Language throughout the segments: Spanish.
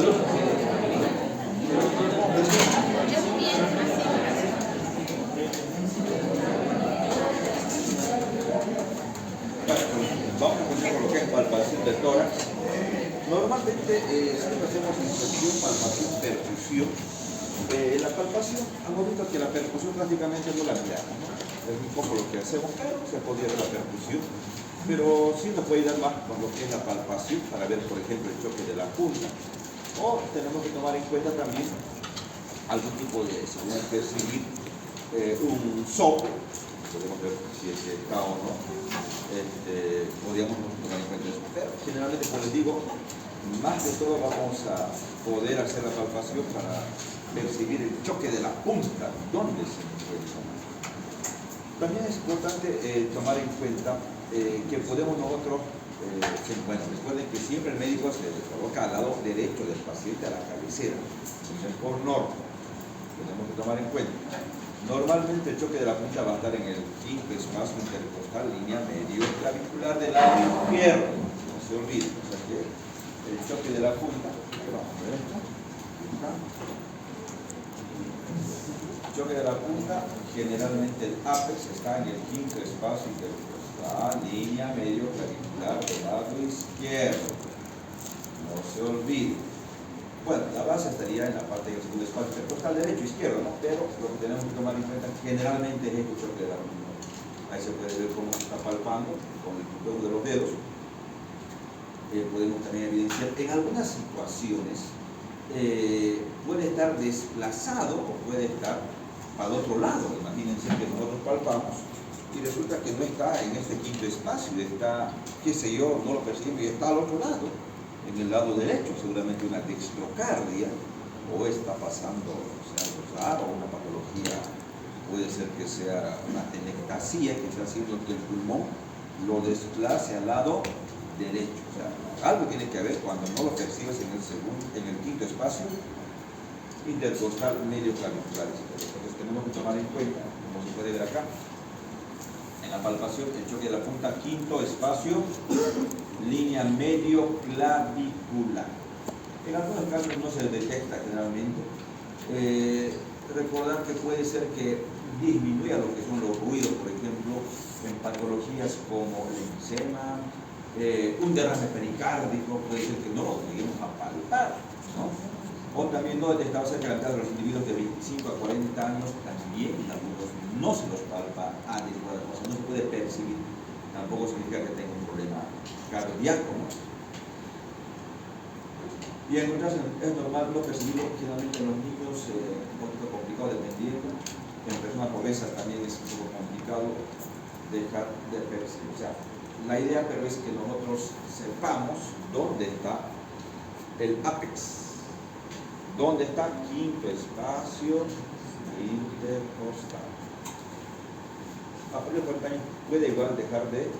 Salud. Vamos a continuar con lo que es palpación del tórax. Normalmente siempre hacemos inspección, palpación, percusión. La palpación, hemos visto que la percusión prácticamente no la miramos, ¿no? Es un poco lo que hacemos, pero se podría ver la percusión. Pero sí nos puede dar más con lo que es la palpación para ver, por ejemplo, el choque de la punta. O tenemos que tomar en cuenta también algún tipo de percibir un soplo. Podemos ver si es que está o no. Podríamos tomar en cuenta eso. Pero generalmente, como les digo, más de todo vamos a poder hacer la palpación para percibir el choque de la punta, dónde se encuentra. También es importante tomar en cuenta que podemos nosotros, bueno, recuerden que siempre el médico se coloca al lado derecho del paciente a la cabecera, entonces por norma, tenemos que tomar en cuenta. Normalmente el choque de la punta va a estar en el quinto espacio intercostal, línea medio clavicular del lado izquierdo, no se olvide. O sea que el choque de la punta, vamos a ver esto, el choque de la punta, generalmente el ápex está en el quinto espacio intercostal, línea medio clavicular del lado izquierdo, no se olvide. Bueno, la base estaría en la parte del segundo espacio intercostal derecho izquierdo, ¿no? Pero lo que tenemos que tomar en cuenta generalmente es el choque de la punta. Ahí se puede ver cómo se está palpando con el puntero de los dedos. Podemos también evidenciar en algunas situaciones puede estar desplazado o puede estar para el otro lado. Imagínense que nosotros palpamos y resulta que no está en este quinto espacio, está, qué sé yo, no lo percibimos y está al otro lado, en el lado derecho, seguramente una dextrocardia, o está pasando, o sea, algo raro, una patología, puede ser que sea una tenectasia que está haciendo que el pulmón lo desplace al lado derecho. O sea, algo tiene que haber cuando no lo percibes en el quinto espacio intercostal medio clavicular. Entonces tenemos que tomar en cuenta, como se puede ver acá, en la palpación, el choque de la punta, quinto espacio, línea medio clavicular. En algunos casos no se detecta generalmente. Recordar que puede ser que disminuya lo que son los ruidos, por ejemplo, en patologías como el enfisema, un derrame pericárdico, puede ser que no lo lleguemos a palpar, ¿no? O también no detectado cerca de la mitad de los individuos de 25 a 40 años, también en algunos no se los palpa adecuadamente, o sea, no se puede percibir, tampoco significa que tenga un problema cardíaco, ¿no? Y en otras es normal no percibirlo, generalmente en los niños un poquito complicado dependiendo, en personas obesas también es un poco complicado dejar de percibir. O sea, la idea pero es que nosotros sepamos dónde está el ápex, dónde está quinto espacio intercostal. A partir de 40 años puede igual dejar de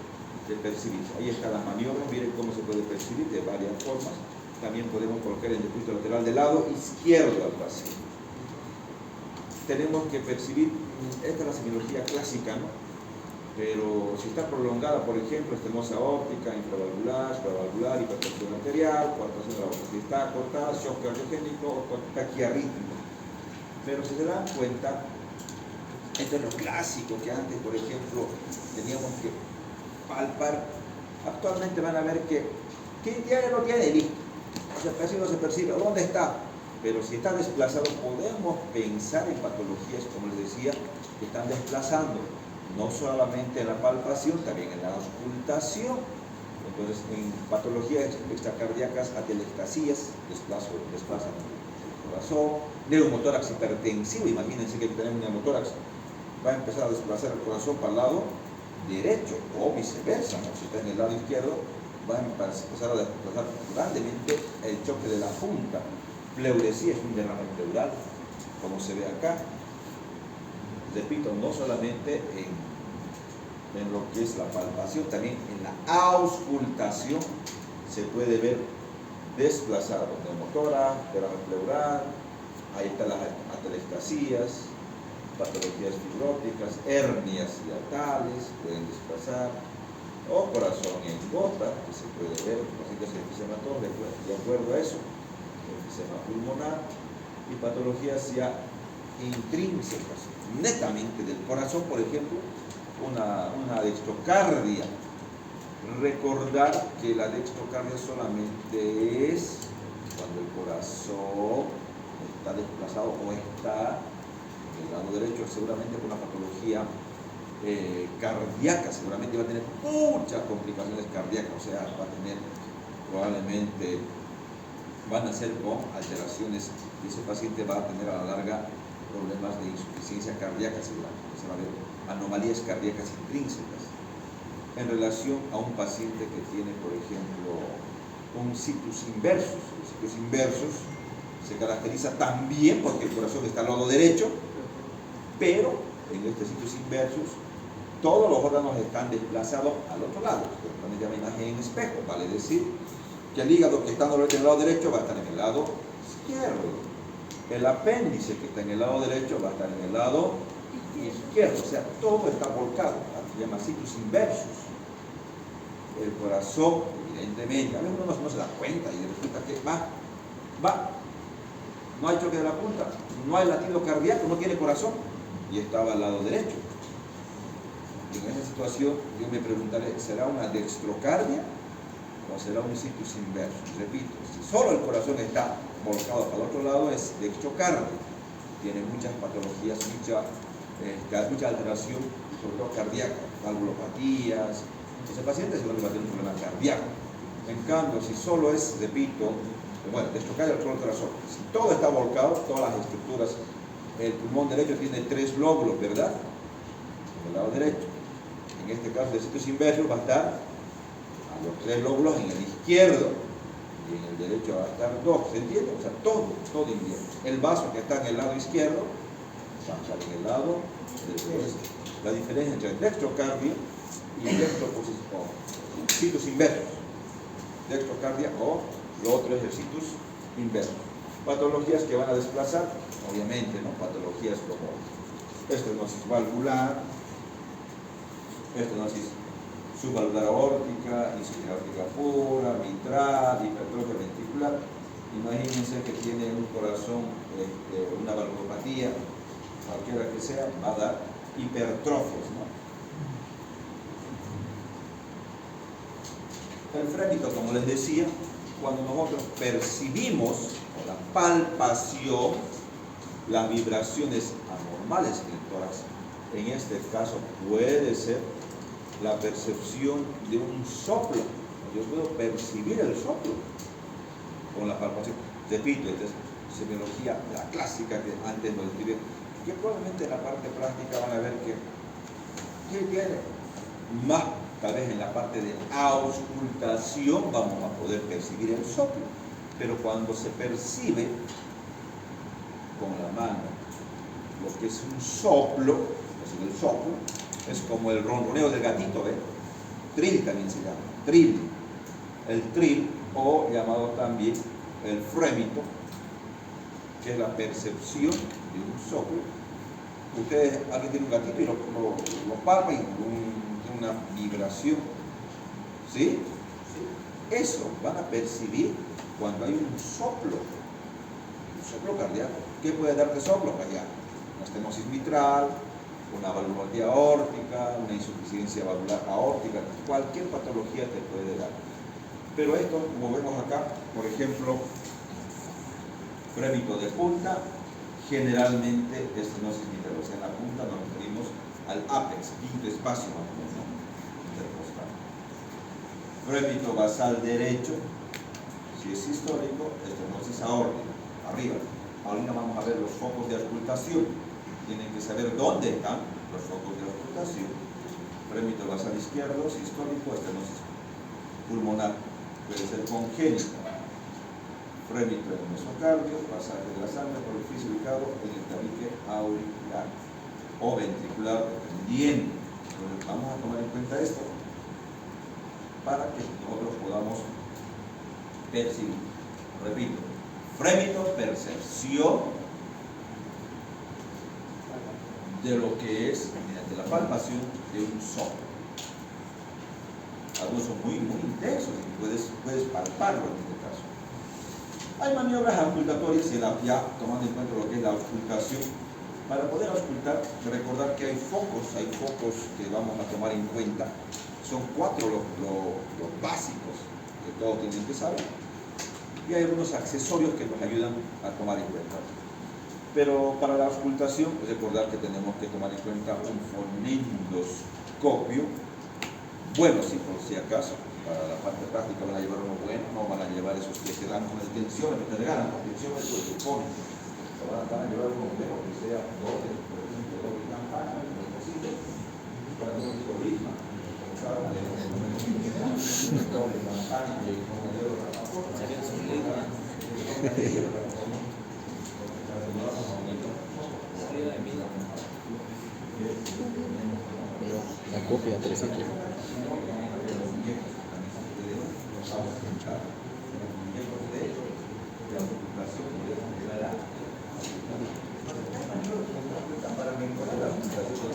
percibirse. Ahí está la maniobra, miren cómo se puede percibir de varias formas. También podemos colocar el depósito lateral del lado izquierdo al paciente. Tenemos que percibir, esta es la semiología clásica, ¿no? Pero si está prolongada, por ejemplo, estenosis aórtica, infravalvular, supravalvular, hipertensión arterial, coartación de la aorta, si está cortada, shock cardiogénico o taquiarrítmico. Pero si se dan cuenta, esto es lo clásico que antes, por ejemplo, teníamos que palpar. Actualmente van a ver que ¿quién tiene o no tiene? Listo. Se percibe o se percibe. ¿Dónde está? Pero si está desplazado, podemos pensar en patologías, como les decía, que están desplazando. No solamente en la palpación, también en la auscultación. Entonces, en patologías extracardíacas, atelectasías, desplazan el corazón, neumotórax hipertensivo, imagínense que tenemos un neumotórax, va a empezar a desplazar el corazón para el lado derecho, o viceversa, ¿no? Si está en el lado izquierdo, va a empezar a desplazar grandemente el choque de la punta. Pleuresía es un derrame pleural, como se ve acá. Repito, no solamente en lo que es la palpación, también en la auscultación se puede ver desplazado neumotórax, derrame pleural, ahí están las atelectasías, patologías fibróticas, hernias hiatales, pueden desplazar, o corazón en gota, que se puede ver, pacientes enfisematorios, de acuerdo a eso. enfisema pulmonar, y patologías ya intrínsecas, netamente del corazón, por ejemplo, una dextrocardia. Recordar que la dextrocardia solamente es cuando el corazón está desplazado o está en el lado derecho, seguramente con una patología cardíaca, seguramente va a tener muchas complicaciones cardíacas, o sea, va a tener probablemente, van a ser con alteraciones, y ese paciente va a tener a la larga problemas de insuficiencia cardíaca, seguramente, se va a ver anomalías cardíacas intrínsecas. En relación a un paciente que tiene, por ejemplo, un situs inversus. Los situs inversus se caracteriza también porque el corazón está al lado derecho, pero en este situs inversus todos los órganos están desplazados al otro lado. Esto también llama imagen en espejo, vale decir que el hígado que está en el lado derecho va a estar en el lado izquierdo. El apéndice que está en el lado derecho va a estar en el lado izquierdo, o sea, todo está volcado, se llama situs inversus. El corazón, evidentemente, a veces uno no se da cuenta y resulta que va, no hay choque de la punta, no hay latido cardíaco, no tiene corazón, y estaba al lado derecho. Y en esa situación yo me preguntaré, ¿será una dextrocardia o será un situs inversus? Repito, si solo el corazón está volcado para el otro lado es dextrocardia, tiene muchas patologías, mucha alteración, sobre todo cardíaca, valvulopatías. Ese paciente seguramente va a tener un problema cardíaco. En cambio, si solo es, repito, dextrocardia del corazón, si todo está volcado, todas las estructuras, el pulmón derecho tiene 3 lóbulos, ¿verdad? En el lado derecho. En este caso, el situs inversus va a estar a los 3 lóbulos en el izquierdo, y en el derecho va a estar 2, ¿se entiende? O sea, todo invierte. El vaso que está en el lado izquierdo va a estar en el lado derecho. La diferencia entre dextrocardia y situs inversus. Dextrocardia o lo otro es el situs inversus. Patologías que van a desplazar, obviamente, ¿no? Patologías como estenosis valvular, estenosis subvalvular aórtica, insuficiencia aórtica pura, mitral, hipertrofia ventricular. Imagínense que tiene un corazón, una valvulopatía, cualquiera que sea, va a dar hipertrofias, ¿no? El frémito, como les decía, cuando nosotros percibimos con la palpación las vibraciones anormales en el tórax, en este caso puede ser la percepción de un soplo. Yo puedo percibir el soplo con la palpación. Repito, esta es semiología, la clásica que antes nos describí, que probablemente en la parte práctica van a ver que tiene más. Tal vez en la parte de auscultación vamos a poder percibir el soplo, pero cuando se percibe con la mano lo que es un soplo, el soplo es como el ronroneo del gatito, ¿eh? Trill también se llama, trill. El trill, o llamado también el frémito, que es la percepción de un soplo. Ustedes, alguien tiene un gatito y lo palpa y una vibración, ¿sí? Eso van a percibir cuando hay un soplo cardíaco. ¿Qué puede darte soplo? Allá, una estenosis mitral, una valvulopatía aórtica, una insuficiencia valvular aórtica, cualquier patología te puede dar. Pero esto, como vemos acá, por ejemplo, frémito de punta, generalmente estenosis mitral, o sea, en la punta nos referimos al ápex, quinto espacio más o menos, ¿no? Intercostal. Frémito basal derecho, si es histórico, estenosis aórtica, arriba. Ahorita vamos a ver los focos de auscultación. Tienen que saber dónde están los focos de auscultación. Frémito basal izquierdo, si histórico, estenosis pulmonar, puede ser congénito. Frémito en el mesocardio, pasaje de la sangre por el orificio ubicado en el tabique auricular o ventricular, dependiendo. Entonces, vamos a tomar en cuenta esto para que nosotros podamos percibir. Repito, frémito, percepción de lo que es, mediante la palpación de un soplo. Algunos son muy intensos y puedes palparlo en este caso. Hay maniobras auscultatorias, ya tomando en cuenta lo que es la auscultación. Para poder auscultar, recordar que hay focos que vamos a tomar en cuenta. Son 4 los básicos que todos tienen que saber. Y hay algunos accesorios que nos ayudan a tomar en cuenta. Pero para la auscultación, recordar que tenemos que tomar en cuenta un fonendoscopio. Bueno, por si acaso, para la parte práctica van a llevar uno bueno, no van a llevar esos que se dan con tensiones, que te regalan, tensiones que se ponen. Van a llevar uno bueno, que sea doble, por ejemplo, doble campana, lo posible, para que no digo ritmo, doble campana, la copia 300. Para mejorar la aplicación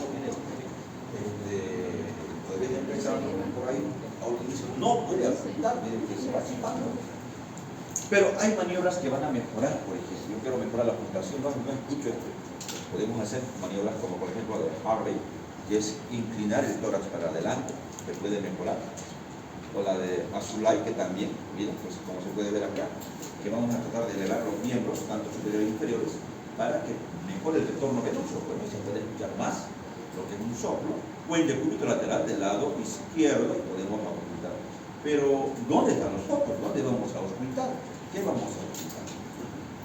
podría empezar por ahí a utilizar. No puede afectar, que se va chipando. Pero hay maniobras que van a mejorar, por ejemplo. Yo quiero mejorar la aplicación, no escucho esto. Podemos hacer maniobras como por ejemplo la de Harvey, que es inclinar el tórax para adelante, que puede mejorar. O la de Azulay, que también, miren, pues como se puede ver acá, que vamos a tratar de elevar los miembros, tanto superiores e inferiores, para que mejore el retorno venoso. Bueno, se puede escuchar más lo que es un soplo, o el decúbito lateral del lado izquierdo, podemos auscultar. Pero, ¿dónde están los focos? ¿Dónde vamos a auscultar? ¿Qué vamos a auscultar?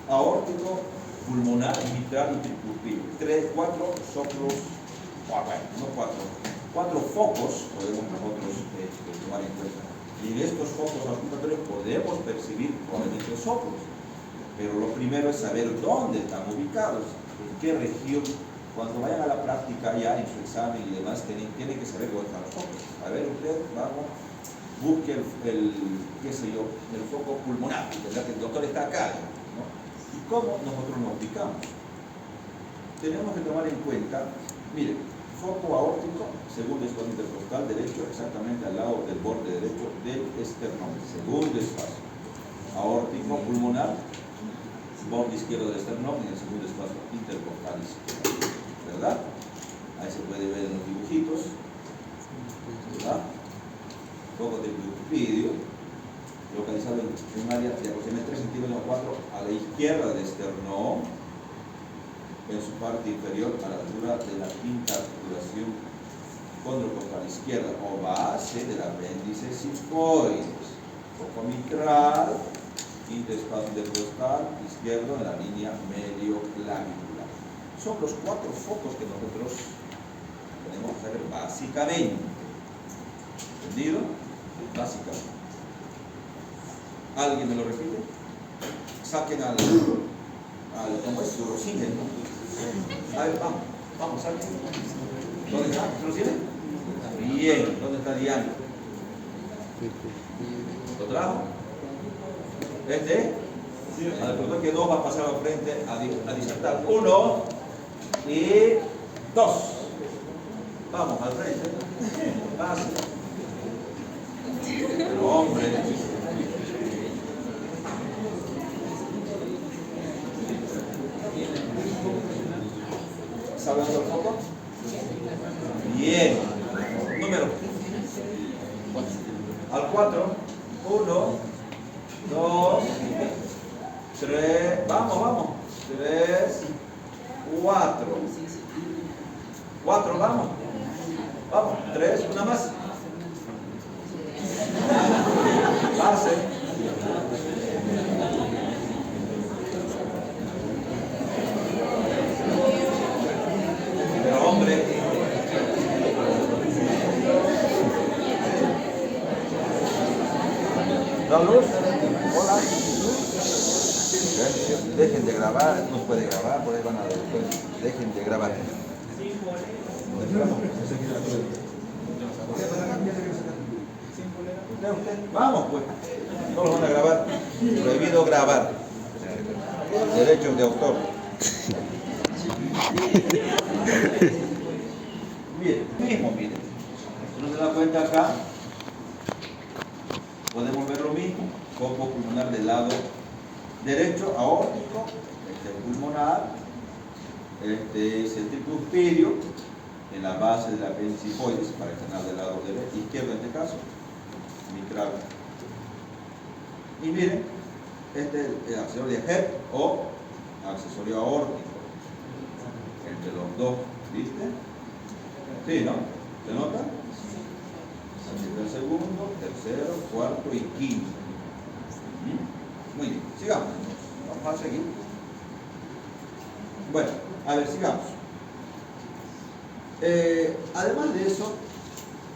Aórtico, pulmonar, mitral y tricurpil. 4 soplos, no 4 focos podemos nosotros tomar en cuenta. Y en estos focos auscultatorios podemos percibir probablemente soplos. Pero lo primero es saber dónde están ubicados, en qué región. Cuando vayan a la práctica ya en su examen y demás, tienen que saber dónde están los focos. A ver, usted, vamos, busque el foco pulmonar, ¿verdad? Que el doctor está acá, ¿no? ¿Y cómo nosotros nos ubicamos? Tenemos que tomar en cuenta, miren, foco aórtico, segundo espacio intercostal derecho, exactamente al lado del borde derecho del esternón, segundo espacio. Aórtico pulmonar, borde izquierdo del esternón y el segundo espacio intercostal izquierdo, ¿verdad? Ahí se puede ver en los dibujitos, ¿verdad? Foco del vídeo, localizado en un área de aproximadamente 3 centímetros o 4 a la izquierda del esternón, en su parte inferior a la altura de la quinta articulación condrocostal izquierda o base del apéndice sigmoides. Foco mitral, quinto espacio intercostal izquierdo en la línea medio-clavicular. Son los 4 focos que nosotros tenemos que saber básicamente. ¿Entendido? Básicamente. ¿Alguien me lo repite? Saquen al ¿cómo es? Su oxígeno. A ver, vamos, saquen. ¿Dónde está? ¿Se lo tiene? Bien, ¿dónde está Diana? ¿Lo trajo? ¿Este? Al doctor que 2 va a pasar al frente a disertar. 1 y 2. Vamos, al frente. Pase. Pero hombre. ¿Saben el foco? Bien. Número. Al 4. 1, 2, 3. Vamos. 3, 4. 4, vamos. 3, una más. Pase. Pero hombre. ¿La luz? Hola. Dejen de grabar, no puede grabar, por ahí van a ver. Dejen de grabar. Vamos pues, no los van a grabar. Prohibido grabar. Derechos de autor. Miren. Si no se da cuenta acá, podemos ver lo mismo. Foco pulmonar del lado derecho aórtico, pulmonar, este es el tricuspidio, en la base de la apendicifoides, para el canal del lado izquierdo en este caso, mitral. Y miren, este es el accesorio de Hebb o accesorio aórtico, entre los dos, ¿viste? Sí, ¿no? ¿Se nota? Aquí está el segundo, tercero, cuarto y quinto. Muy bien, sigamos. Vamos a seguir. Bueno, a ver, sigamos. Además de eso,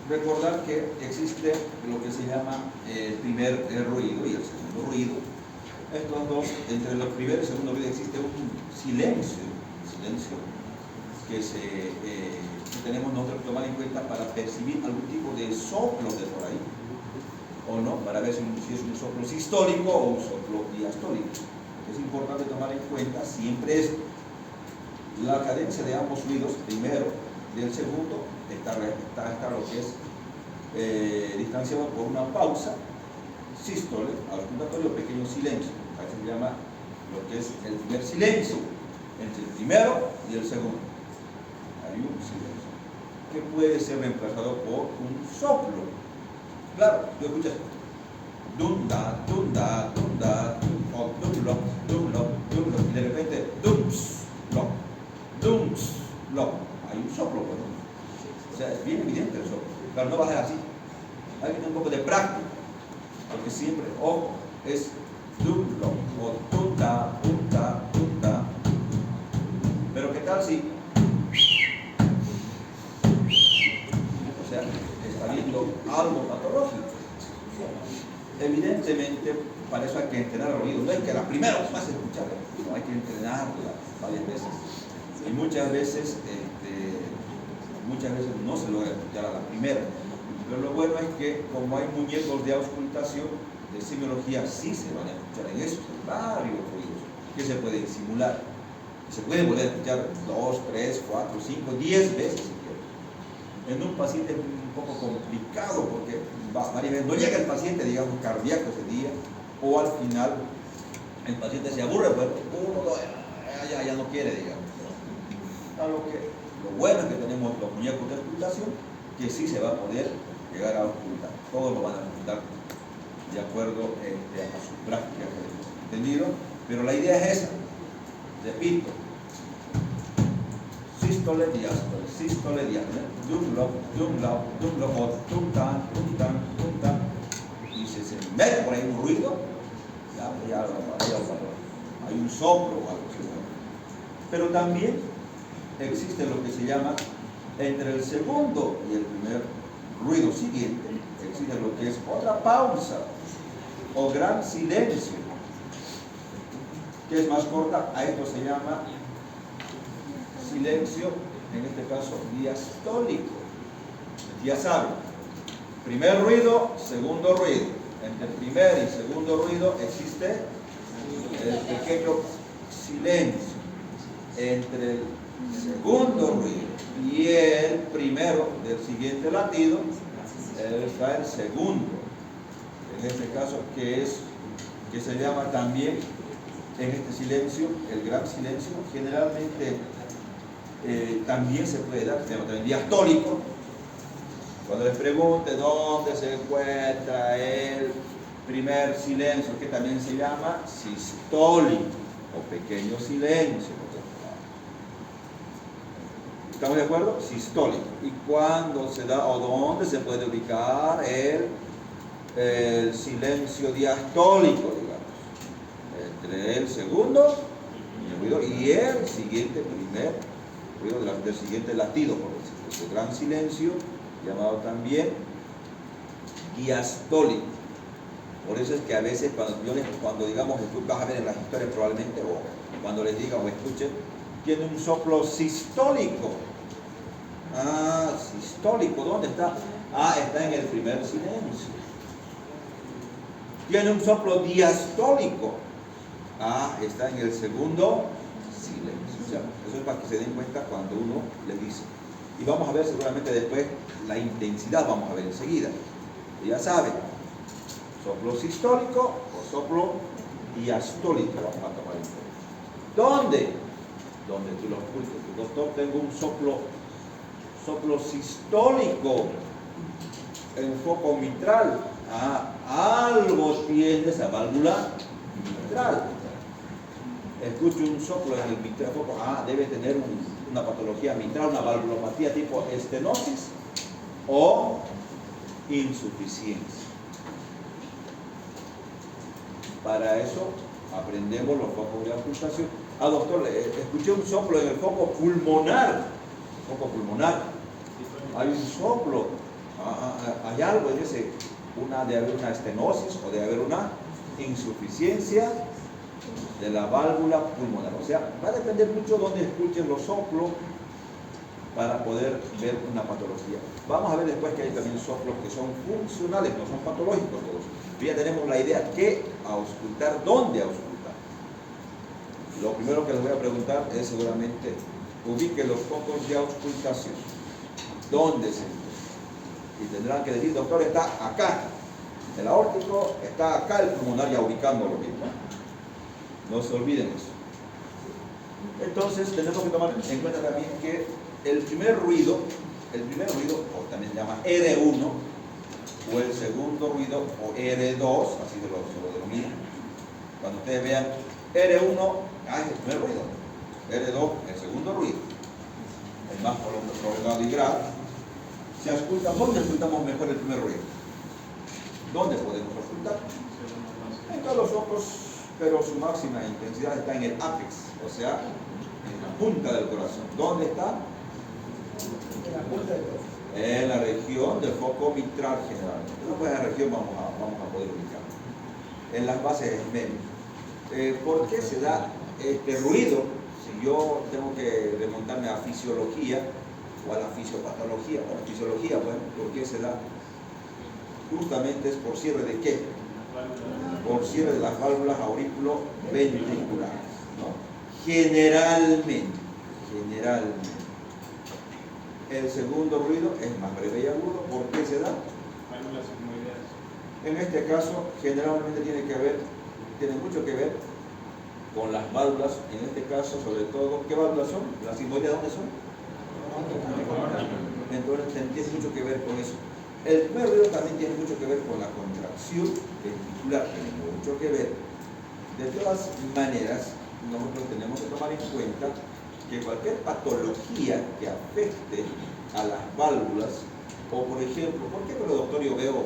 recordar que existe lo que se llama el primer ruido y el segundo ruido. Estos dos, entre los primeros y el segundo ruido existe un silencio que tenemos nosotros que tomar en cuenta para percibir algún tipo de soplo de por ahí, o no, para ver si es un soplo sistólico o un soplo diastólico. Es importante tomar en cuenta siempre esto. La cadencia de ambos ruidos, primero y el segundo, está lo que es distanciado por una pausa, sístole, auscultatorio, pequeño silencio. Ahí se llama lo que es el primer silencio, entre el primero y el segundo. Hay un silencio que puede ser reemplazado por un soplo. Claro, tú escuchas dunda, dunda, dunda, o dumlo, dumlo, dumlo, y de repente dums, lo, dums, lo. Hay un soplo, ¿no? O sea, es bien evidente el soplo. Claro, no va a ser así. Hay que tener un poco de práctica, porque siempre, ojo, es dumlo, o dunda, dunda, dunda. Pero ¿qué tal si? O sea, está viendo algo patológico. Evidentemente, para eso hay que entrenar el oído. No es que la primera vez vas a escuchar, no, hay que entrenarla varias veces. Y muchas veces no se logra escuchar a la primera. Pero lo bueno es que como hay muñecos de auscultación, de semiología, sí se van a escuchar en esos varios ruidos que se pueden simular. Se puede volver a escuchar 2, 3, 4, 5, 10 veces si quieren. En un paciente es un poco complicado porque varias veces no llega el paciente, digamos, cardíaco ese día, o al final el paciente se aburre, pues ya no quiere, digamos. Lo bueno es que tenemos los muñecos de auscultación, que sí se va a poder llegar a auscultar. Todos lo van a auscultar de acuerdo a sus prácticas, ¿entendido? Pero la idea es esa. Repito, sístole, diástole, dumlo, dumlo, dumlo, o tum-tan, tum-tan, tum-tan. Y si se mete por ahí un ruido, ya hay un soplo o algo así. Pero también existe lo que se llama, entre el segundo y el primer ruido siguiente, existe lo que es otra pausa o gran silencio, que es más corta. A esto se llama silencio, en este caso diastólico. Ya saben, primer ruido, segundo ruido. Entre el primer y segundo ruido existe el pequeño silencio. Entre el segundo ruido y el primero del siguiente latido está el segundo. En este caso, que se llama también, en este silencio, el gran silencio, generalmente también se puede dar, también diastólico. Cuando les pregunte dónde se encuentra el primer silencio, que también se llama sistólico o pequeño silencio. ¿Estamos de acuerdo? Sistólico. ¿Y cuándo se da o dónde se puede ubicar el silencio diastólico, digamos? Entre el segundo ruido y el siguiente primer ruido del siguiente latido, por decirlo. Ese gran silencio, llamado también diastólico. Por eso es que a veces cuando digamos, vas a ver en las historias probablemente, o cuando les diga o escuchen, tiene un soplo sistólico. Ah, sistólico, ¿dónde está? Ah, está en el primer silencio. Tiene un soplo diastólico. Ah, está en el segundo silencio. O sea, eso es para que se den cuenta cuando uno les dice. Y vamos a ver seguramente después la intensidad, vamos a ver enseguida. Y ya saben, soplo sistólico o soplo diastólico vamos a tomar en cuenta. ¿Dónde? Donde tú lo ocultes. Doctor, tengo un soplo sistólico en foco mitral. Algo tiene esa válvula mitral. Escucho un soplo en el mitral, foco. Debe tener una patología mitral, una valvulopatía tipo estenosis o insuficiencia. Para eso aprendemos los focos de ocultación. Doctor, escuché un soplo en el foco pulmonar. Hay un soplo. Hay algo en ese, de haber una estenosis o de haber una insuficiencia de la válvula pulmonar. O sea, va a depender mucho donde escuchen los soplos para poder ver una patología. Vamos a ver después que hay también soplos que son funcionales, no son patológicos todos. Ya tenemos la idea qué auscultar, dónde auscultar. Lo primero que les voy a preguntar es seguramente, ubique los focos de auscultación. ¿Dónde se encuentra? Y tendrán que decir, doctor, está acá. El aórtico está acá, el pulmonar ya ubicándolo bien. No se olviden eso. Entonces tenemos que tomar en cuenta también que el primer ruido, o también se llama R1, o el segundo ruido, o R2, así se lo denomina. Cuando ustedes vean R1, es el primer ruido. R2, el segundo ruido. El más prolongado y grave. Se ausculta, ¿dónde auscultamos mejor el primer ruido? ¿Dónde podemos auscultar? En todos los ojos, pero su máxima intensidad está en el ápex, o sea, en la punta del corazón. ¿Dónde está? En la punta del corazón. En la región del foco mitral general. Después de la región vamos a poder ubicar. En las bases medias. ¿Por qué se da este ruido? Si yo tengo que remontarme a fisiología o a la fisiopatología, o a la fisiología, bueno, ¿por qué se da? Justamente es por cierre de ¿qué? Por cierre de las válvulas aurículo-ventriculares, ¿no? Generalmente. El segundo ruido es más breve y agudo. ¿Por qué se da? En este caso, generalmente tiene mucho que ver con las válvulas. En este caso, sobre todo, ¿qué válvulas son? ¿Las sigmoideas dónde son? Entonces, tiene mucho que ver con eso. El primer ruido también tiene mucho que ver con la contracción ventricular, tiene mucho que ver. De todas maneras, nosotros tenemos que tomar en cuenta que cualquier patología que afecte a las válvulas, o por ejemplo, ¿por qué, doctor, yo veo,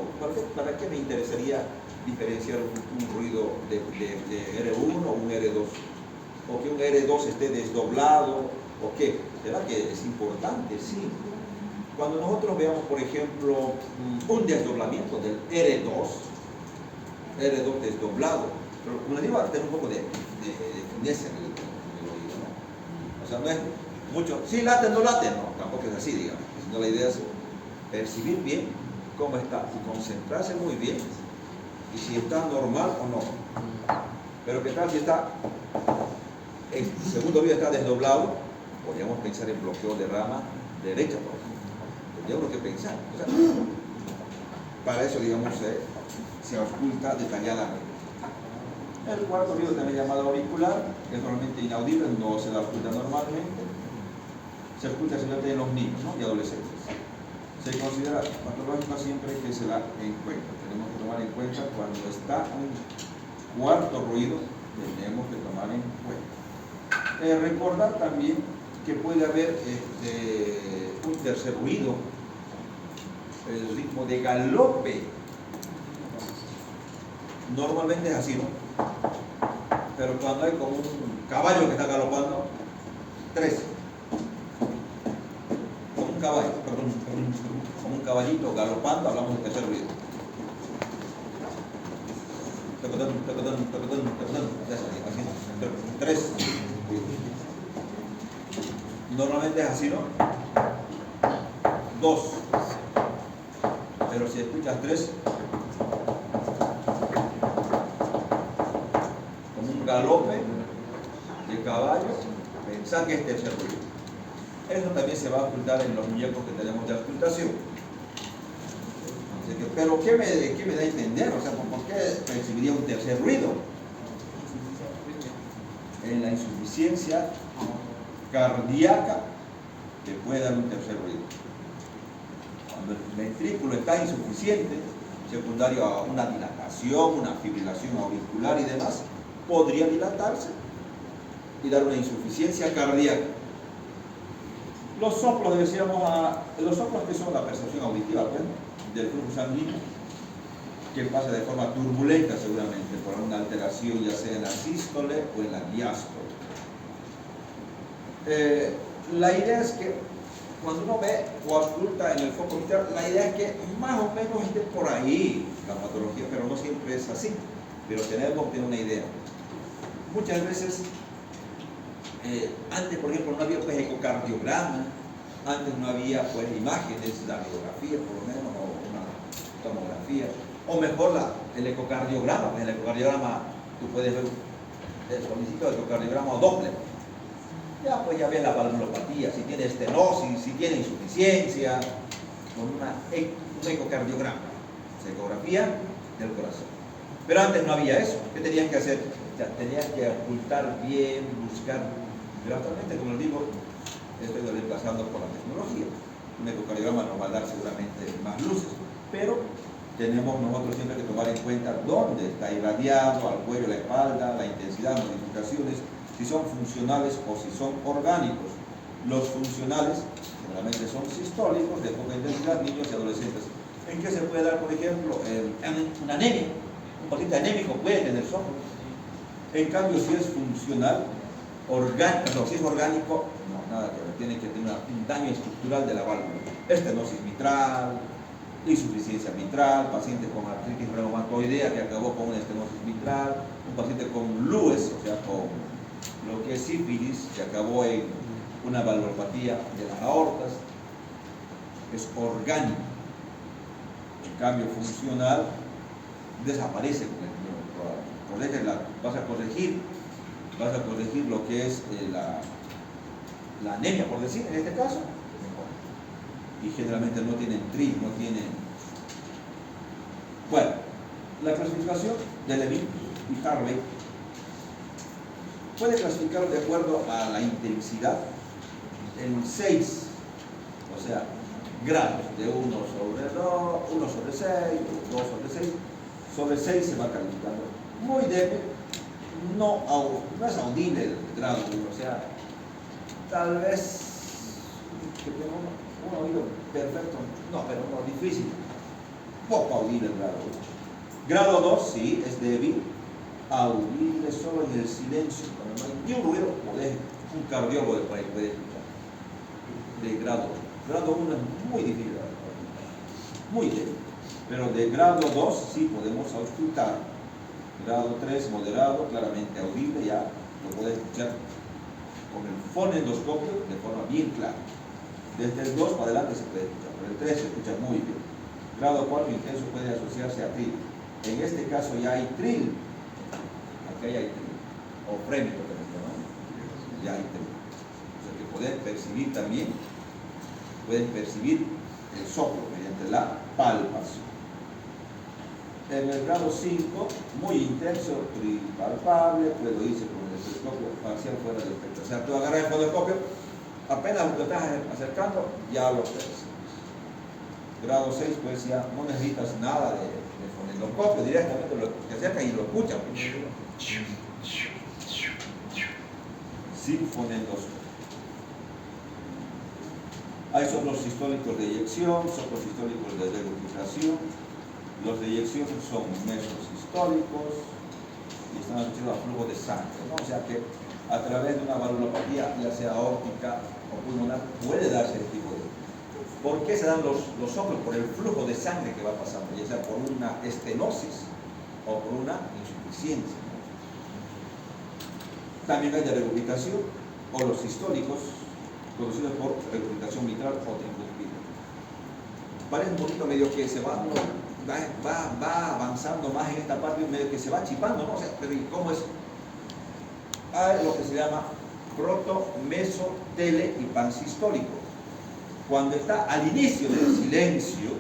para qué me interesaría diferenciar un ruido de R1 o un R2? ¿O que un R2 esté desdoblado? ¿O qué? ¿Será que es importante? Sí. Cuando nosotros veamos, por ejemplo, un desdoblamiento del R2 desdoblado, pero como les digo, va a tener un poco de fineza en el oído, ¿no? O sea, no es mucho, sí late, no late, no, tampoco es así, digamos. Sino la idea es percibir bien cómo está y concentrarse muy bien, y si está normal o no. Pero ¿qué tal si está, el segundo oído está desdoblado? Podríamos pensar en bloqueo de rama derecha, por ejemplo. Tendríamos que pensar. O sea, para eso, digamos, se ausculta detalladamente. El cuarto ruido, también llamado auricular, es normalmente inaudible, no se la ausculta normalmente. Se ausculta simplemente en los niños, ¿no? Y adolescentes. Se considera patológico siempre que se da en cuenta. Tenemos que tomar en cuenta cuando está un cuarto ruido, tenemos que tomar en cuenta. Recordar también que puede haber un tercer ruido, el ritmo de galope. Normalmente es así, ¿no? Pero cuando hay como un caballo que está galopando, 3. Como un caballo, como un caballito galopando, hablamos de tercer ruido. 3. Normalmente es así, ¿no? 2. Pero si escuchas 3, como un galope de caballo, pensá que es tercer ruido. Eso también se va a ocultar en los muñecos que tenemos de auscultación. Pero ¿qué me da a entender? O sea, ¿por qué percibiría un tercer ruido? en la insuficiencia cardíaca que puede dar un tercer oído. Cuando el ventrículo está insuficiente, secundario a una dilatación, una fibrilación auricular y demás, podría dilatarse y dar una insuficiencia cardíaca. Los soplos, decíamos, los soplos que son la percepción auditiva, pues, del flujo sanguíneo, que pasa de forma turbulenta seguramente por una alteración ya sea en la sístole o en la diástole. La idea es que cuando uno ve o ausculta en el foco vital, la idea es que más o menos esté por ahí la patología, pero no siempre es así. Pero tenemos que tener una idea. Muchas veces, antes, por ejemplo, no había pues ecocardiograma, antes no había pues imágenes, la radiografía por lo menos, o una tomografía, o mejor el ecocardiograma. Pues en el ecocardiograma tú puedes ver el solicito de ecocardiograma o Doppler. Ya pues ya ves la valvulopatía, si tiene estenosis, si tiene insuficiencia, con un ecocardiograma, ecografía del corazón. Pero antes no había eso. ¿Qué tenías que hacer? O sea, tenías que ocultar bien, buscar. Pero actualmente, como les digo, esto es ir pasando por la tecnología. Un ecocardiograma nos va a dar seguramente más luces, pero tenemos nosotros siempre que tomar en cuenta dónde está irradiado, al cuello, la espalda, la intensidad, modificaciones, si son funcionales o si son orgánicos. Los funcionales generalmente son sistólicos, de poca intensidad, niños y adolescentes. ¿En qué se puede dar, por ejemplo, una anemia? Un paciente anémico puede tener soplo. En cambio, si es funcional, orgánico, si es orgánico, no, nada que ver, tiene que tener un daño estructural de la válvula. Estenosis mitral, insuficiencia mitral, paciente con artritis reumatoidea que acabó con una estenosis mitral, un paciente con LUES, o sea, con lo que es sífilis, que acabó en una valvulopatía de las aortas, es orgánico. En cambio, funcional desaparece con el tiempo. Vas a corregir lo que es la anemia, por decir, en este caso. Y generalmente no tienen TRI, no tienen. Bueno, la clasificación de Levin y Harvey puede clasificarlo de acuerdo a la intensidad en 6, o sea, grados, de 1 sobre 2, 1 sobre 6, 2 sobre 6, sobre 6 se va calificando. Muy débil, no es audible el grado 1, o sea, tal vez que tenga un oído perfecto, no, pero no, difícil, poco audible el grado 1. Grado 2, sí, es débil, audible solo en el silencio, cuando no hay ni un ruido, un cardiólogo de por ahí puede escuchar. De grado 2. Grado 1 es muy difícil, muy débil, pero de grado 2 sí podemos auscultar. Grado 3, moderado, claramente audible, ya lo puede escuchar con el fonendoscopio de forma bien clara. Desde el 2 para adelante se puede escuchar, pero el 3 se escucha muy bien. Grado 4 intenso puede asociarse a tril. En este caso ya hay tril. Aquí hay tril. O frémito también, ¿no? Ya hay tril. O sea que pueden percibir también, pueden percibir el soplo mediante la palpación. En el grado 5, muy intenso, tril palpable, puede irse con el estetoscopio parcial fuera del espectro. O sea, tú agarras el estetoscopio, apenas lo estás acercando, ya lo percibes. Grado 6, pues ya no necesitas nada de fonendoscopio, directamente lo que acerca y lo escuchas. Sin fonendoscopio. Hay soplos sistólicos de eyección, soplos sistólicos de regurgitación. Los de eyección son mesosistólicos y están asociados a flujo de sangre, ¿no? O sea que a través de una valvulopatía, ya sea aórtica o pulmonar, puede darse este tipo de. ¿Por qué se dan los soplos? Por el flujo de sangre que va pasando, ya sea por una estenosis o por una insuficiencia. También hay de regurgitación o los sistólicos, producidos por regurgitación mitral o tricuspide. Parece un poquito medio que se va avanzando más en esta parte, medio que se va chipando, ¿no? O sea, pero ¿y cómo es? Hay lo que se llama proto, meso, tele y pansistólico. Cuando está al inicio del silencio,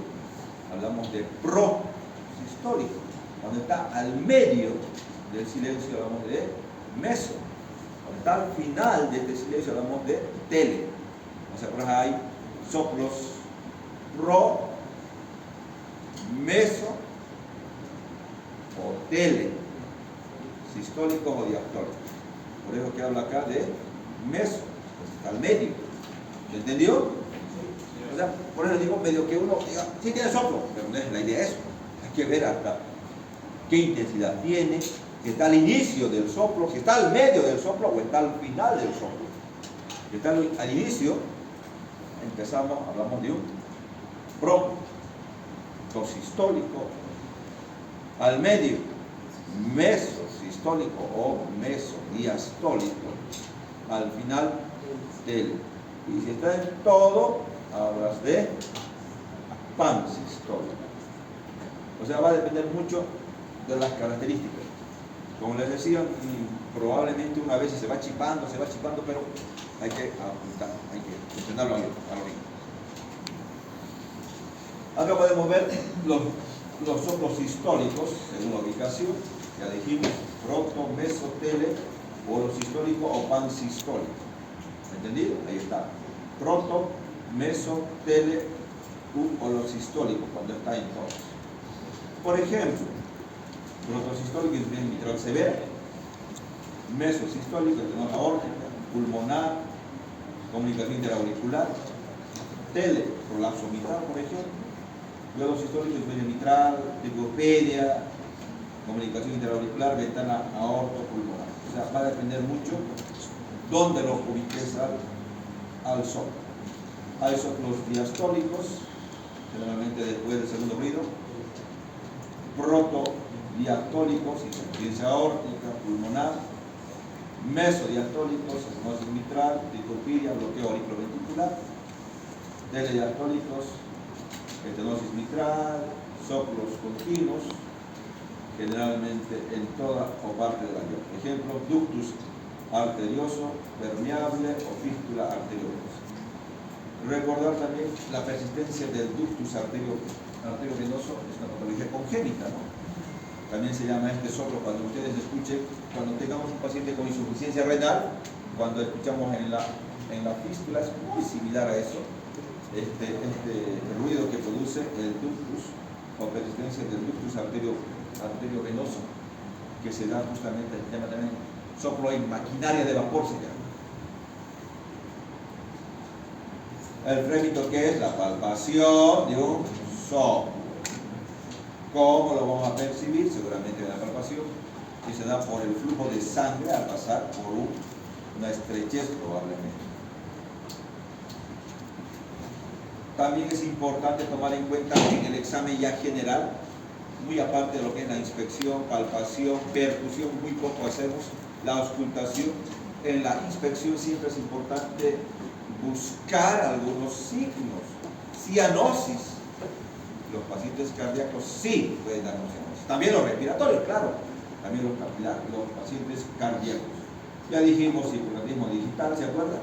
hablamos de prosistólico. Cuando está al medio del silencio, hablamos de meso. Cuando está al final de este silencio hablamos de tele. O sea, por ejemplo hay soplos pro, meso o tele, sistólicos o diastólicos. Por eso que habla acá de meso, pues está al medio. ¿Se entendió? O sea, por eso digo medio que uno diga, sí tiene soplo, pero no es la idea de eso. Hay que ver hasta qué intensidad tiene, si está al inicio del soplo, si está al medio del soplo o está al final del soplo. Si está al inicio, hablamos de un prosistólico, al medio, mesosistólico o mesodiastólico, al final, tele. Y si está en todo, hablas de pansistólico. O sea, va a depender mucho de las características. Como les decía, probablemente una vez se va chipando, pero hay que apuntar, hay que entenderlo a lo mismo. Acá podemos ver los soplos históricos según la ubicación. Ya dijimos, proto, meso, tele, orosistólico o pansistólico. ¿Entendido? Ahí está. Proto, meso, tele, orosistólico, cuando está en todos. Por ejemplo, protosistólico es bien mitral severo, mesosistólico, tenor aórtica, pulmonar, comunicación interauricular, tele, prolapso mitral, por ejemplo, luego sistólico es medio mitral, tricopedia, comunicación interauricular, ventana aorto-pulmonar. O sea, va a depender mucho dónde lo ubiques al soplo. Hay soplos diastólicos, generalmente después del segundo ruido, protodiastólicos, insuficiencia aórtica, pulmonar, mesodiastólicos, estenosis mitral, tricopidia, bloqueo auriculoventricular, telediastólicos, estenosis mitral, soplos continuos, generalmente en toda o parte de la vía. Ejemplo, ductus arterioso, permeable o fístula arteriosa. Recordar también la persistencia del ductus arteriovenoso es una patología congénita, ¿no? También se llama este soplo cuando ustedes escuchen, cuando tengamos un paciente con insuficiencia renal, cuando escuchamos en la fístula, es muy similar a eso, este ruido que produce el ductus o persistencia del ductus arteriovenoso, que se da justamente, se llama también soplo en maquinaria de vapor, se llama. El frémito, ¿qué es? La palpación de un soplo. ¿Cómo lo vamos a percibir? Seguramente en la palpación, que se da por el flujo de sangre al pasar por una estrechez probablemente. También es importante tomar en cuenta en el examen ya general, muy aparte de lo que es la inspección, palpación, percusión, muy poco hacemos la auscultación. En la inspección siempre es importante buscar algunos signos, cianosis. Los pacientes cardíacos sí pueden darnos cianosis. También los respiratorios, claro. También los pacientes cardíacos. Ya dijimos circulatismo digital, ¿se acuerdan?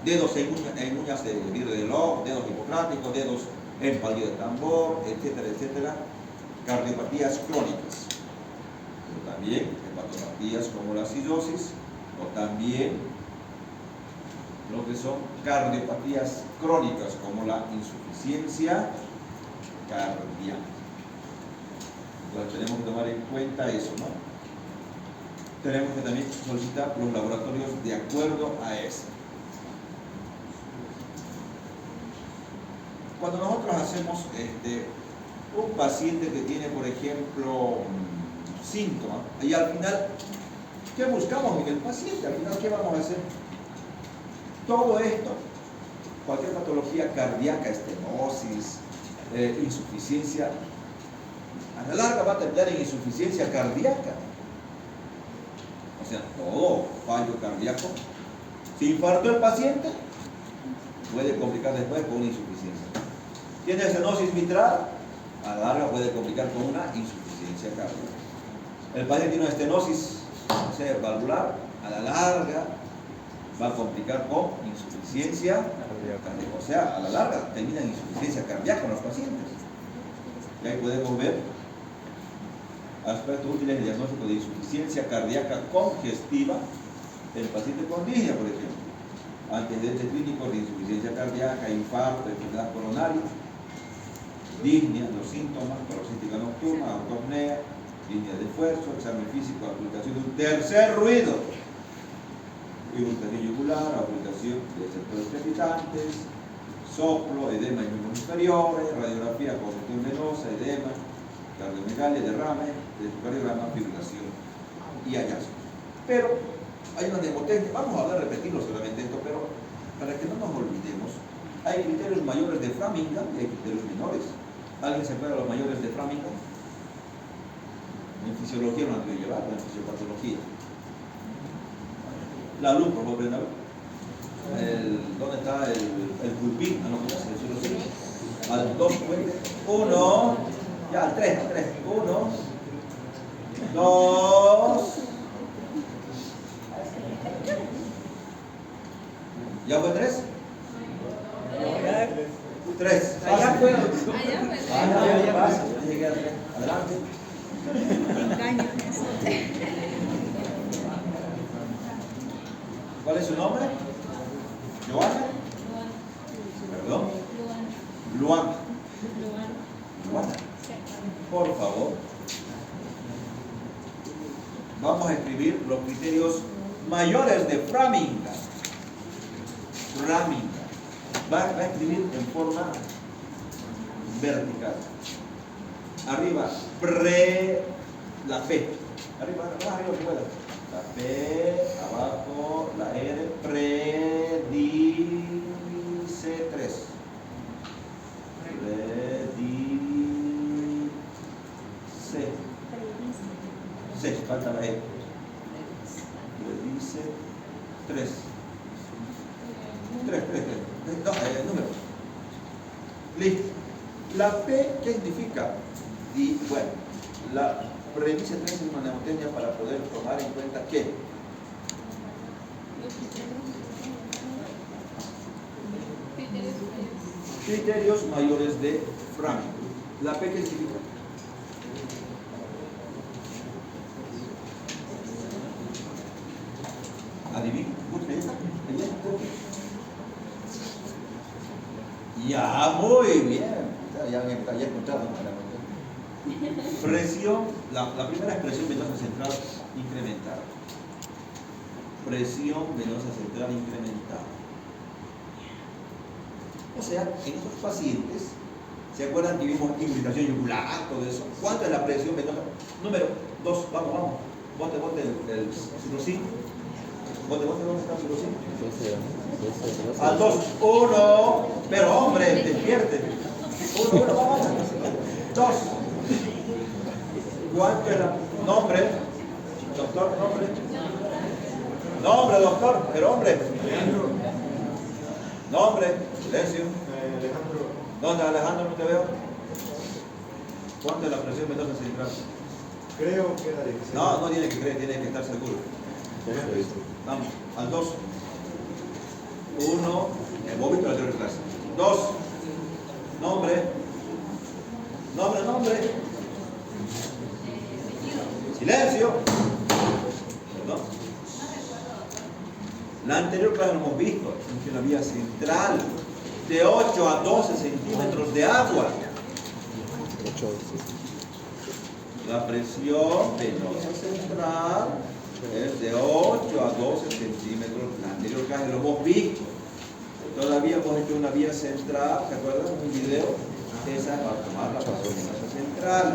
Dedos en uñas de vidrio de Locke, dedos hipocráticos, dedos en palillo de tambor, etcétera, etcétera. Cardiopatías crónicas. Pero también hepatopatías como la cirrosis, o también lo que son cardiopatías crónicas como la insuficiencia cardíaca. Entonces tenemos que tomar en cuenta eso, ¿no? Tenemos que también solicitar los laboratorios de acuerdo a eso. Cuando nosotros hacemos un paciente que tiene, por ejemplo, síntomas, y al final, ¿qué buscamos en el paciente? Al final, ¿qué vamos a hacer? Todo esto, cualquier patología cardíaca, estenosis, insuficiencia, a la larga va a terminar en insuficiencia cardíaca. O sea, todo fallo cardíaco. Si infartó el paciente, puede complicar después con una insuficiencia. Tiene estenosis mitral, a la larga puede complicar con una insuficiencia cardíaca. El paciente tiene una estenosis, no sé, valvular, a la larga va a complicar con insuficiencia cardíaca. O sea, a la larga termina en insuficiencia cardíaca en los pacientes. Y ahí podemos ver aspectos útiles de diagnóstico de insuficiencia cardíaca congestiva, el paciente con disnea, por ejemplo, antecedentes clínicos de insuficiencia cardíaca, infarto, enfermedad coronaria, disnea, los síntomas, paroxística nocturna, autopnea, disnea de esfuerzo, examen físico, aplicación de un tercer ruido, irritación yugular, aplicación de sectores crepitantes, soplo, edema en miembros inferiores, radiografía, congestión venosa, edema, cardiomegalia, derrame, electrocardiograma, fibrilación y hallazgo. Pero hay una mnemotecnia, vamos a repetirlo solamente esto, pero para que no nos olvidemos, hay criterios mayores de Framingham y hay criterios menores. ¿Alguien se acuerda de los mayores de Framingham? En fisiología no han que llevar, en fisiopatología. La luz, por favor, ¿no? ¿Dónde está el pulpín? Ah, no, ¿cómo se dice? Al 2, 1, ya, al 3, 1, 2. ¿Ya fue 3? 3. Allá fue. Ya pasa, ya llegué al 3. Adelante. Engaño. ¿Cuál es su nombre? ¿Joana? ¿Perdón? Luana. Luana. Por favor. Vamos a escribir los criterios mayores de Framingham. Va a escribir en forma vertical. Arriba, la P. Arriba que pueda. La P, abajo, la R, predice 3. Predice. Falta la E. Predice 3. 3. No, número. Listo. La P, ¿qué significa? Y bueno, la predice 3 es una mnemotecnia para poder tomar en cuenta que criterios mayores de Framingham. ¿La P qué significa? Adivina. Ya, muy bien. Ya escuchado. Presión, la primera es presión venosa central incrementada. Presión venosa central incrementada. O sea, en estos pacientes, ¿se acuerdan que vimos irritación yugular, todo eso? ¿Cuánto es la presión venosa? Número 2, vamos. Bote el cirrocín. Bote, ¿dónde está el cirrocín? Al 2, 1, pero hombre, despierte. 1, vamos. 2. ¿Cuánto es la? Nombre. Doctor, nombre. Nombre, doctor, pero hombre. Nombre. Silencio. Alejandro. ¿Dónde, Alejandro? No te veo. ¿Cuánto es la presión venosa central? Creo que era de 16. No tiene que creer, tiene que estar seguro. Vamos, al 2. 1, el vómito de la clase. 2. Nombre. Silencio. Perdón. La anterior clase lo hemos visto, en una vía central de 8 a 12 centímetros de agua. La presión venosa central es de 8 a 12 centímetros. La anterior clase lo hemos visto. Todavía hemos hecho una vía central, ¿se acuerdan? Un video. Esa va a tomar la presión venosa central.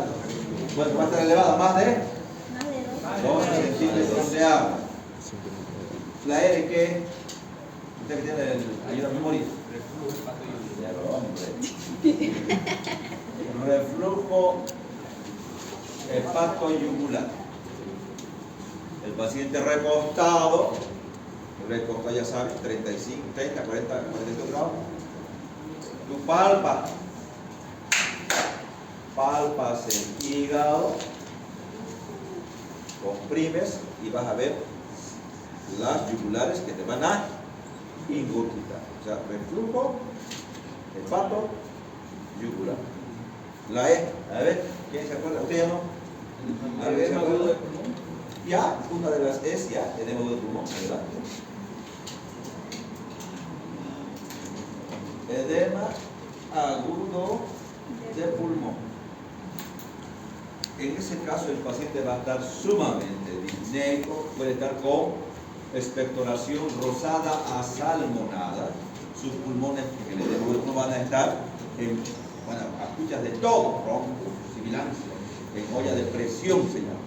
¿Cuánto va a estar elevada? ¿Más de 12 centímetros de agua? La R que usted que tiene ayuda a memoria. Reflujo hepatoyugular. El paciente recostado ya sabes, 35, 30, 40, 42 grados. Tú palpas el hígado, comprimes y vas a ver las yugulares que te van a ingurgitar. O sea, reflujo hepato yugular. La E, a ver, ¿quién se acuerda? ¿Usted ya no? ¿Alguien se acuerda? Ya, una de las es ya, edema agudo de pulmón, ¿verdad? Edema agudo de pulmón. En ese caso el paciente va a estar sumamente disnéico, puede estar con expectoración rosada asalmonada. Sus pulmones en el edema agudo de pulmón van a estar en, bueno, escuchas de todo, ronco, sibilancia, en olla de presión se llama.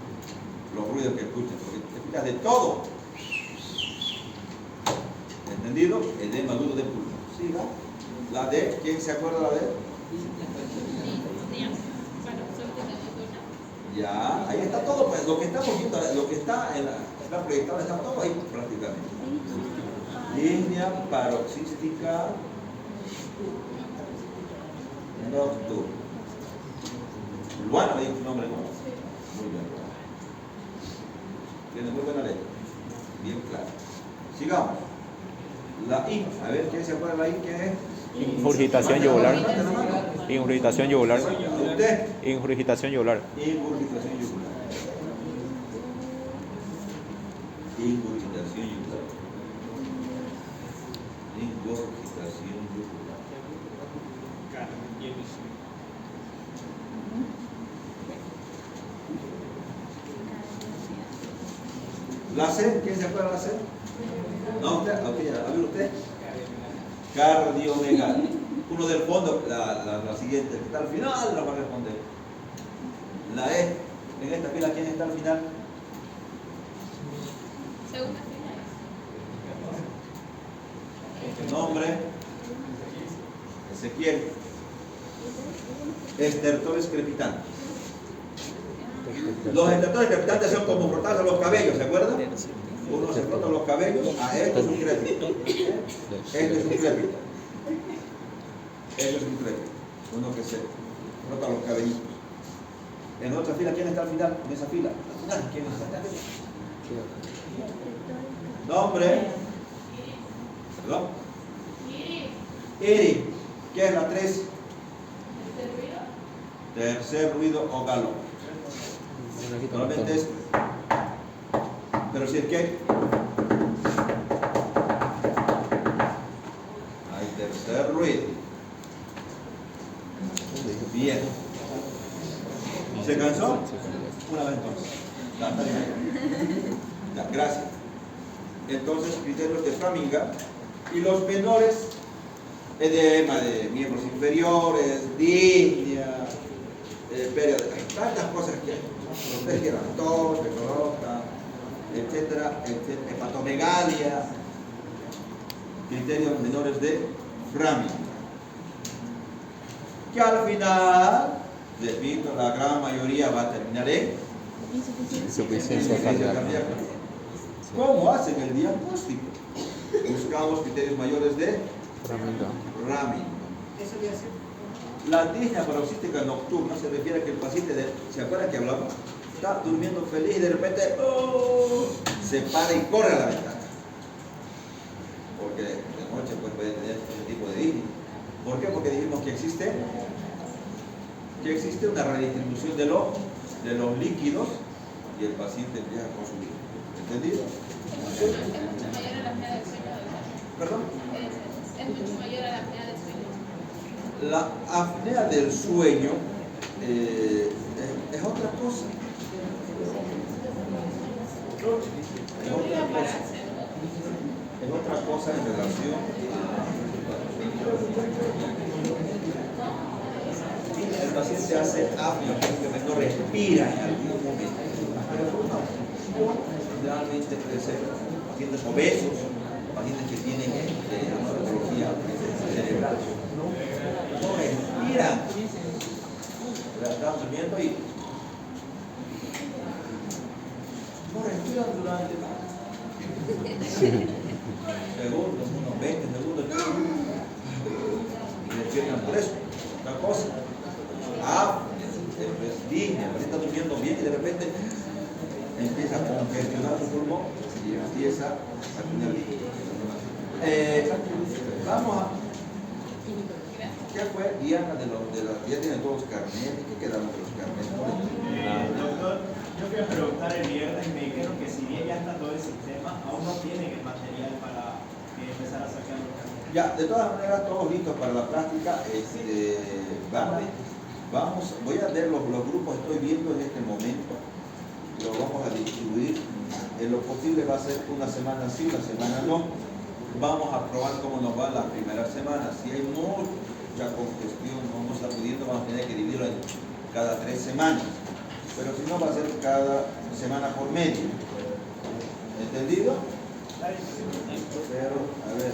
Los ruidos que escuchas, porque escuchas de todo. ¿Entendido? Edema agudo de pulmón. Siga. La D, ¿quién se acuerda la D? Ya, ahí está todo, pues lo que estamos viendo, lo que está en la proyectada, está todo ahí prácticamente. Línea paroxística nocturna. Luana me dijo su nombre, ¿no? Muy bien. Tiene muy buena letra. Bien claro. Sigamos. La I. A ver, ¿quién se acuerda de la I? ¿Qué es? Ingurgitación yugular. Ingurgitación yugular. ¿Usted? Ingurgitación yugular. Ingurgitación yugular. Ingurgitación yugular. Ingurgitación yugular. La C, ¿quién se acuerda de la C? No, usted, ok, a ver usted. Cardiomegalia. Uno del fondo, la siguiente, que está al final, la va a responder. La E, en esta fila, ¿quién está al final? Segunda fila. Nombre. Ezequiel. Estertores crepitantes. Los estertores crepitantes son como frotarse los cabellos, ¿se acuerdan? Uno se frota los cabellos, esto es un crépito. Esto es un crépito. Esto es un crépito. Uno que se frota los cabellitos. En otra fila, ¿quién está al final? En esa fila. Al final, ¿quién está? Nombre. ¿Perdón? Iri. ¿Qué es la 3? Tercer ruido o galón. Normalmente es. Pero si es que hay tercer ruido. Bien. ¿Se cansó? Una vez entonces. Ya, está bien. Ya, gracias. Entonces, criterios de Framingham. Y los menores, edema de miembros inferiores, disnea, periodo, tantas cosas que hay. Ustedes quieran, tos, decorosa, etcétera, hepatomegalia, criterios menores de Framingham. Que al final, repito, la gran mayoría va a terminar en Insuficiencia cardíaca. ¿Cómo hacen el diagnóstico? Buscamos criterios mayores de Framingham. La disnea paroxística nocturna se refiere a que el paciente, ¿se acuerdan que hablamos? Está durmiendo feliz y de repente se para y corre a la ventana. Porque de noche pues, puede tener ese tipo de disnea. ¿Por qué? Porque dijimos que existe una redistribución de los líquidos y el paciente empieza a consumir. ¿Entendido? Es mucho mayor a la apnea del sueño. ¿Perdón? Es mucho mayor a la apnea del sueño. La apnea del sueño es otra cosa. Es otra cosa en relación el paciente hace apnea, porque no respira en algún momento. Realmente puede ser pacientes obesos, pacientes que tienen patología cerebral. No respiran. Están durmiendo y no respiran durante segundos, unos 20 segundos. Y despiertan por eso. Otra cosa. Disnea, el paciente está durmiendo bien y de repente empieza a congestionar su pulmón y empieza a tener vamos a. ¿Qué fue Diana ya tienen todos los carnetes? ¿Qué quedaron de los carnetes? Doctor, yo fui a preguntar el viernes y me dijeron que tienen el material para empezar a sacar los carnet. Ya, de todas maneras, todos listos para la práctica. Voy a ver los grupos, estoy viendo en este momento, los vamos a distribuir. En lo posible va a ser una semana sí, una semana no. Vamos a probar cómo nos va la primera semana. Si hay mucha congestión, no vamos a pudiendo, vamos a tener que dividirlo en cada 3 semanas. Pero si no, va a ser cada semana por medio. ¿Entendido? Pero, a ver.